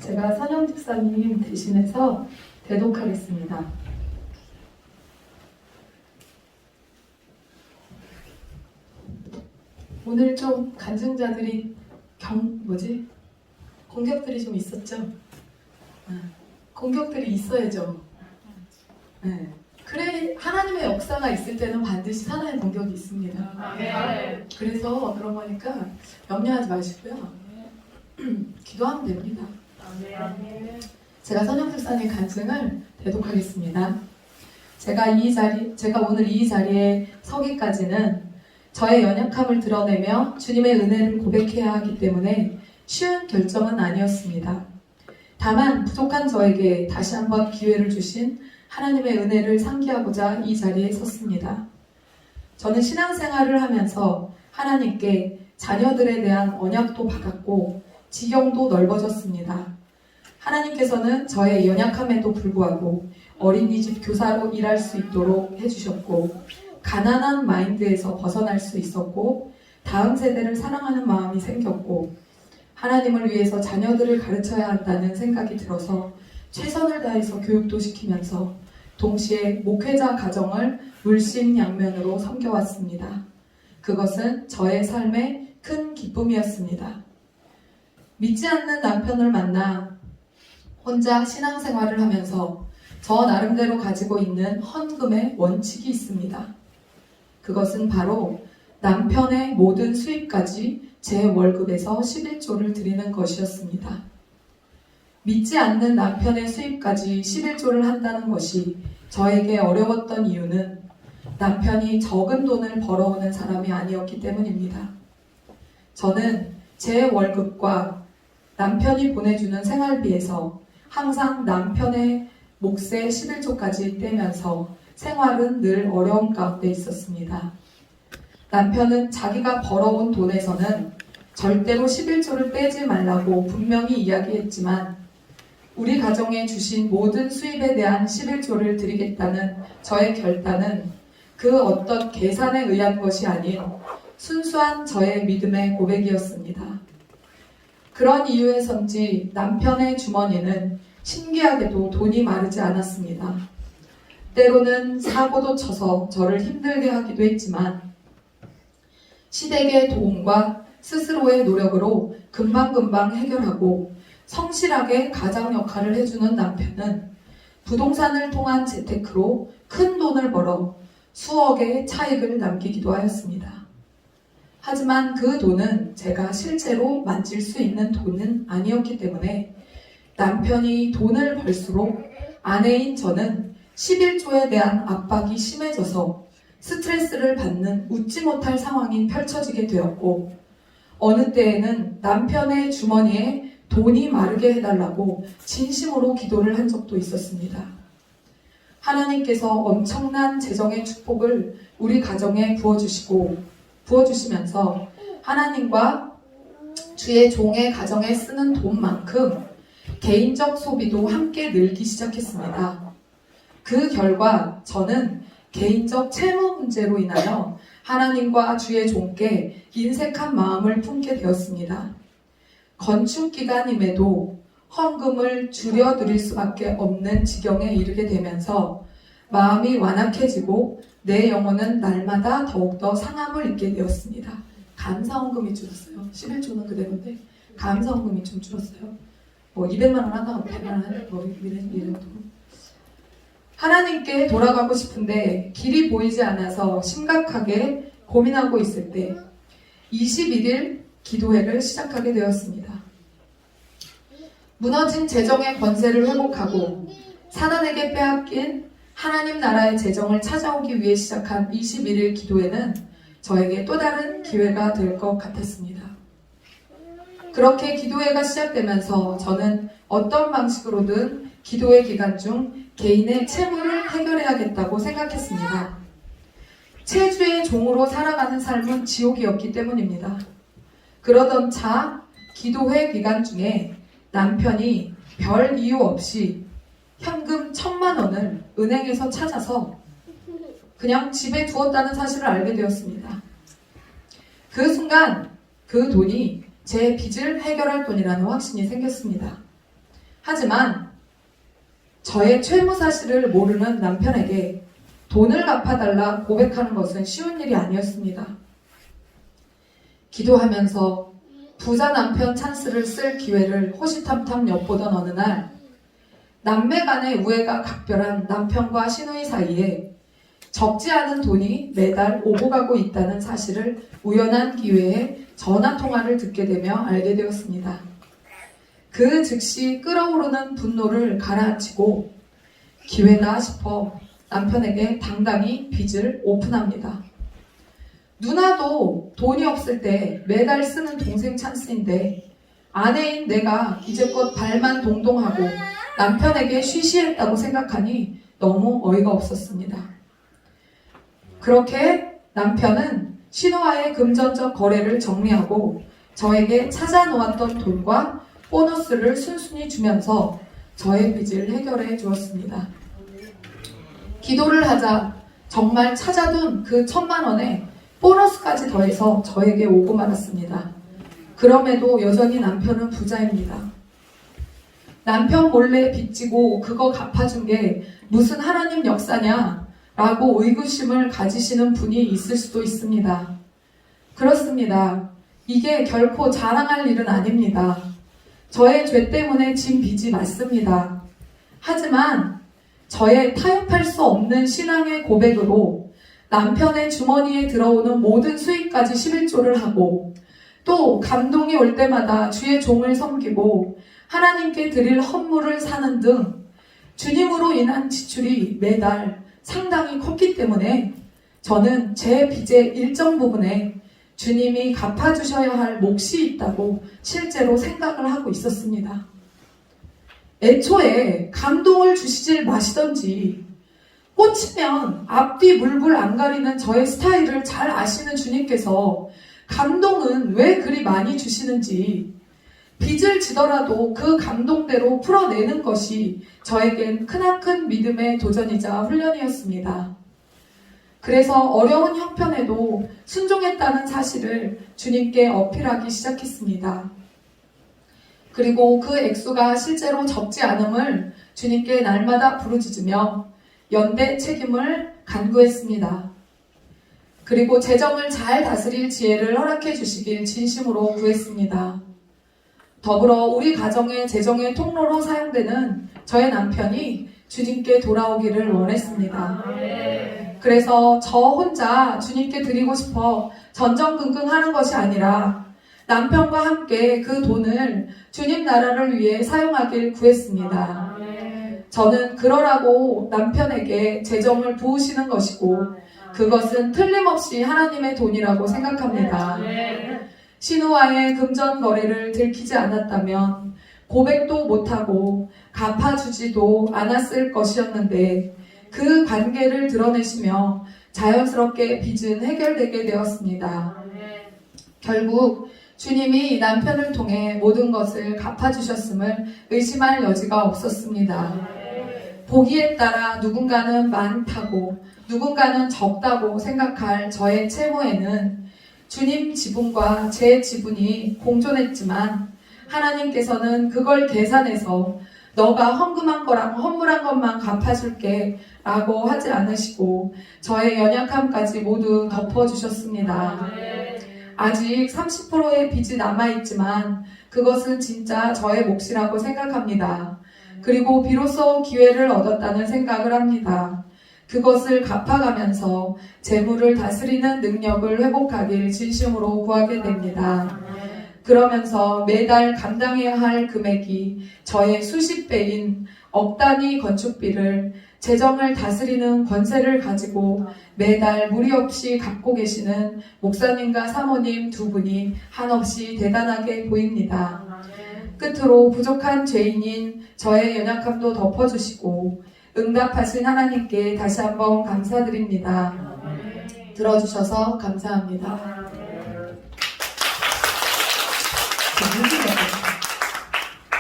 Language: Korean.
제가 선영 집사님 대신해서 대독하겠습니다. 오늘 좀 간증자들이 공격들이 좀 있었죠? 공격들이 있어야죠. 네. 그래, 하나님의 역사가 있을 때는 반드시 사나의 공격이 있습니다. 그래서 그런 거니까 염려하지 마시고요. 기도하면 됩니다. 제가 선영 집사님 간증을 대독하겠습니다. 제가 오늘 이 자리에 서기까지는 저의 연약함을 드러내며 주님의 은혜를 고백해야 하기 때문에 쉬운 결정은 아니었습니다. 다만 부족한 저에게 다시 한번 기회를 주신 하나님의 은혜를 상기하고자 이 자리에 섰습니다. 저는 신앙생활을 하면서 하나님께 자녀들에 대한 언약도 받았고 지경도 넓어졌습니다. 하나님께서는 저의 연약함에도 불구하고 어린이집 교사로 일할 수 있도록 해주셨고 가난한 마인드에서 벗어날 수 있었고 다음 세대를 사랑하는 마음이 생겼고 하나님을 위해서 자녀들을 가르쳐야 한다는 생각이 들어서 최선을 다해서 교육도 시키면서 동시에 목회자 가정을 물심양면으로 섬겨왔습니다. 그것은 저의 삶의 큰 기쁨이었습니다. 믿지 않는 남편을 만나 혼자 신앙생활을 하면서 저 나름대로 가지고 있는 헌금의 원칙이 있습니다. 그것은 바로 남편의 모든 수입까지 제 월급에서 11조를 드리는 것이었습니다. 믿지 않는 남편의 수입까지 11조를 한다는 것이 저에게 어려웠던 이유는 남편이 적은 돈을 벌어오는 사람이 아니었기 때문입니다. 저는 제 월급과 남편이 보내주는 생활비에서 항상 남편의 몫의 11조까지 떼면서 생활은 늘 어려움 가운데 있었습니다. 남편은 자기가 벌어온 돈에서는 절대로 11조를 떼지 말라고 분명히 이야기했지만 우리 가정에 주신 모든 수입에 대한 11조를 드리겠다는 저의 결단은 그 어떤 계산에 의한 것이 아닌 순수한 저의 믿음의 고백이었습니다. 그런 이유에서인지 남편의 주머니는 신기하게도 돈이 마르지 않았습니다. 때로는 사고도 쳐서 저를 힘들게 하기도 했지만 시댁의 도움과 스스로의 노력으로 금방금방 해결하고 성실하게 가장 역할을 해주는 남편은 부동산을 통한 재테크로 큰 돈을 벌어 수억의 차익을 남기기도 하였습니다. 하지만 그 돈은 제가 실제로 만질 수 있는 돈은 아니었기 때문에 남편이 돈을 벌수록 아내인 저는 11조에 대한 압박이 심해져서 스트레스를 받는 웃지 못할 상황이 펼쳐지게 되었고 어느 때에는 남편의 주머니에 돈이 마르게 해달라고 진심으로 기도를 한 적도 있었습니다. 하나님께서 엄청난 재정의 축복을 우리 가정에 부어주시면서 하나님과 주의 종의 가정에 쓰는 돈만큼 개인적 소비도 함께 늘기 시작했습니다. 그 결과 저는 개인적 채무 문제로 인하여 하나님과 주의 종께 인색한 마음을 품게 되었습니다. 건축 기간임에도 헌금을 줄여드릴 수밖에 없는 지경에 이르게 되면서 마음이 완악해지고 내 영혼은 날마다 더욱더 상함을 입게 되었습니다. 감사헌금이 줄었어요. 11조는 그대로인데 감사헌금이 좀 줄었어요. 200만 원 하다가 100만 원 이런 돈. 하나님께 돌아가고 싶은데 길이 보이지 않아서 심각하게 고민하고 있을 때 21일 기도회를 시작하게 되었습니다. 무너진 재정의 권세를 회복하고 사단에게 빼앗긴 하나님 나라의 재정을 찾아오기 위해 시작한 21일 기도회는 저에게 또 다른 기회가 될 것 같았습니다. 그렇게 기도회가 시작되면서 저는 어떤 방식으로든 기도회 기간 중 개인의 채무를 해결해야겠다고 생각했습니다. 체주의 종으로 살아가는 삶은 지옥이었기 때문입니다. 그러던 차 기도회 기간 중에 남편이 별 이유 없이 현금 1,000만 원을 은행에서 찾아서 그냥 집에 두었다는 사실을 알게 되었습니다. 그 순간 그 돈이 제 빚을 해결할 돈이라는 확신이 생겼습니다. 하지만 저의 채무 사실을 모르는 남편에게 돈을 갚아달라 고백하는 것은 쉬운 일이 아니었습니다. 기도하면서 부자 남편 찬스를 쓸 기회를 호시탐탐 엿보던 어느 날 남매 간의 우애가 각별한 남편과 시누이 사이에 적지 않은 돈이 매달 오고 가고 있다는 사실을 우연한 기회에 전화통화를 듣게 되며 알게 되었습니다. 그 즉시 끓어오르는 분노를 가라앉히고 기회다 싶어 남편에게 당당히 빚을 오픈합니다. 누나도 돈이 없을 때 매달 쓰는 동생 찬스인데 아내인 내가 이제껏 발만 동동하고 남편에게 쉬쉬했다고 생각하니 너무 어이가 없었습니다. 그렇게 남편은 신우와의 금전적 거래를 정리하고 저에게 찾아놓았던 돈과 보너스를 순순히 주면서 저의 빚을 해결해 주었습니다. 기도를 하자 정말 찾아둔 그 1,000만 원에 보너스까지 더해서 저에게 오고 말았습니다. 그럼에도 여전히 남편은 부자입니다. 남편 몰래 빚지고 그거 갚아준 게 무슨 하나님 역사냐 라고 의구심을 가지시는 분이 있을 수도 있습니다. 그렇습니다. 이게 결코 자랑할 일은 아닙니다. 저의 죄 때문에 진 빚이 맞습니다. 하지만 저의 타협할 수 없는 신앙의 고백으로 남편의 주머니에 들어오는 모든 수익까지 11조를 하고 또 감동이 올 때마다 주의 종을 섬기고 하나님께 드릴 헌물을 사는 등 주님으로 인한 지출이 매달 상당히 컸기 때문에 저는 제 빚의 일정 부분에 주님이 갚아주셔야 할 몫이 있다고 실제로 생각을 하고 있었습니다. 애초에 감동을 주시질 마시던지 꽂히면 앞뒤 물불 안 가리는 저의 스타일을 잘 아시는 주님께서 감동은 왜 그리 많이 주시는지 빚을 지더라도 그 감동대로 풀어내는 것이 저에겐 크나큰 믿음의 도전이자 훈련이었습니다. 그래서 어려운 형편에도 순종했다는 사실을 주님께 어필하기 시작했습니다. 그리고 그 액수가 실제로 적지 않음을 주님께 날마다 부르짖으며 연대 책임을 간구했습니다. 그리고 재정을 잘 다스릴 지혜를 허락해 주시길 진심으로 구했습니다. 더불어 우리 가정의 재정의 통로로 사용되는 저의 남편이 주님께 돌아오기를 원했습니다. 그래서 저 혼자 주님께 드리고 싶어 전전긍긍하는 것이 아니라 남편과 함께 그 돈을 주님 나라를 위해 사용하길 구했습니다. 저는 그러라고 남편에게 재정을 부으시는 것이고 그것은 틀림없이 하나님의 돈이라고 생각합니다. 신우와의 금전 거래를 들키지 않았다면 고백도 못하고 갚아주지도 않았을 것이었는데 그 관계를 드러내시며 자연스럽게 빚은 해결되게 되었습니다. 결국 주님이 남편을 통해 모든 것을 갚아주셨음을 의심할 여지가 없었습니다. 보기에 따라 누군가는 많다고 누군가는 적다고 생각할 저의 채무에는 주님 지분과 제 지분이 공존했지만 하나님께서는 그걸 계산해서 너가 헌금한 거랑 헌물한 것만 갚아줄게 라고 하지 않으시고 저의 연약함까지 모두 덮어주셨습니다. 아직 30%의 빚이 남아있지만 그것은 진짜 저의 몫이라고 생각합니다. 그리고 비로소 기회를 얻었다는 생각을 합니다. 그것을 갚아가면서 재물을 다스리는 능력을 회복하길 진심으로 구하게 됩니다. 그러면서 매달 감당해야 할 금액이 저의 수십 배인 억 단위 건축비를 재정을 다스리는 권세를 가지고 매달 무리 없이 갚고 계시는 목사님과 사모님 두 분이 한없이 대단하게 보입니다. 끝으로 부족한 죄인인 저의 연약함도 덮어주시고 응답하신 하나님께 다시 한번 감사드립니다. 들어주셔서 감사합니다.